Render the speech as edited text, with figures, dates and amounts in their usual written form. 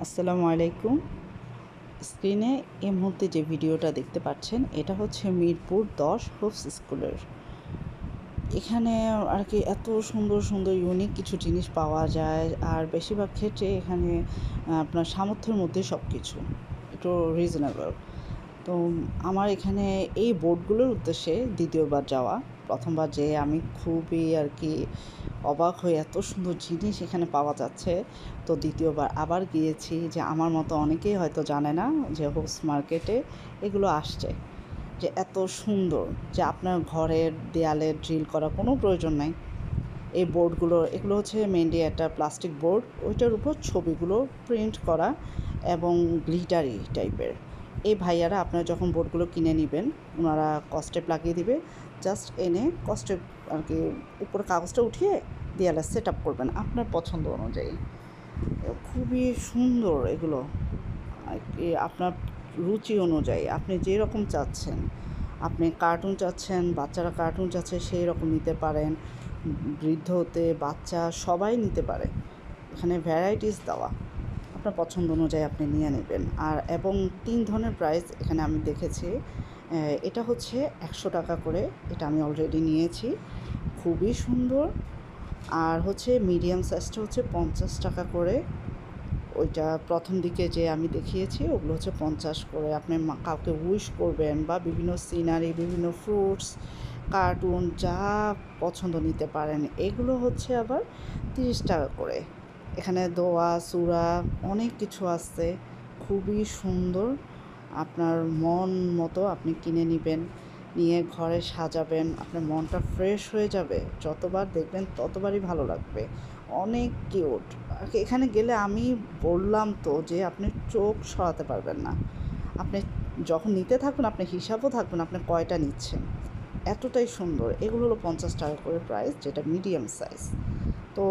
আসসালামু আলাইকুম। স্ক্রিনে এই মুহূর্তে যে ভিডিওটা দেখতে পাচ্ছেন এটা হচ্ছে মিরপুর ১০ হোপস স্কুলের। এখানে আর কি এত সুন্দর সুন্দর ইউনিক কিছু জিনিস পাওয়া যায়, আর বেশিরভাগ ক্ষেত্রে এখানে আপনার সামর্থ্যের মধ্যে সব কিছু একটু রিজনেবল। তো আমার এখানে এই বোর্ডগুলোর উদ্দেশ্যে দ্বিতীয়বার যাওয়া। প্রথমবার যেয়ে আমি খুবই আর কি অবাক হয়ে এত সুন্দর জিনিস এখানে পাওয়া যাচ্ছে। তো দ্বিতীয়বার আবার গিয়েছি, যে আমার মতো অনেকেই হয়তো জানে না যে হোপস মার্কেটে এগুলো আসছে, যে এত সুন্দর যে আপনার ঘরের দেয়ালে ড্রিল করা কোনো প্রয়োজন নাই। এই বোর্ডগুলো, এগুলো হচ্ছে মেইনলি একটা প্লাস্টিক বোর্ড, ওইটার উপর ছবিগুলো প্রিন্ট করা এবং গ্লিটারি টাইপের। এই ভাইয়ারা আপনারা যখন বোর্ডগুলো কিনে নেবেন, ওনারা কস্টেপ লাগিয়ে দিবে। জাস্ট এনে কস্টেপ আর কি উপরে কাগজটা উঠিয়ে দেয়ালে সেট আপ করবেন আপনার পছন্দ অনুযায়ী। খুবই সুন্দর এগুলো আর কি, আপনার রুচি অনুযায়ী আপনি যেরকম চাচ্ছেন। আপনি কার্টুন চাচ্ছেন, বাচ্চারা কার্টুন চাচ্ছে, সেই রকম নিতে পারেন। বৃদ্ধ হতে বাচ্চা সবাই নিতে পারে। এখানে ভ্যারাইটিস দেওয়া, আপনার পছন্দ অনুযায়ী আপনি নিয়ে নেবেন। আর এবং ৩ ধরনের প্রাইস এখানে আমি দেখেছি। এটা হচ্ছে ১০০ টাকা করে, এটা আমি অলরেডি নিয়েছি, খুবই সুন্দর। আর হচ্ছে মিডিয়াম সাইজটা হচ্ছে ৫০ টাকা করে। ওইটা প্রথম দিকে যে আমি দেখিয়েছি ওগুলো হচ্ছে ৫০ করে। আপনি কাউকে উইশ করবেন বা বিভিন্ন সিনারি, বিভিন্ন ফ্রুটস, কার্টুন যা পছন্দ নিতে পারেন। এগুলো হচ্ছে আবার ৩০ টাকা করে। এখানে দোয়া, সূরা অনেক কিছু আছে, খুবই সুন্দর। আপনার মন মতো আপনি কিনে নিবেন, নিয়ে ঘরে সাজাবেন, আপনার মনটা ফ্রেশ হয়ে যাবে। যতবার দেখবেন ততবারই ভালো লাগবে। অনেক কিউট। এখানে গেলে আমি বললাম তো যে আপনি চোখ সরাতে পারবেন না। আপনি যখন নিতে থাকবেন আপনার হিসাবও থাকবেন আপনি কয়টা নিচ্ছেন। এতটাই সুন্দর। এগুলো হলো ৫০ টাকা করে প্রাইস, যেটা মিডিয়াম সাইজ। তো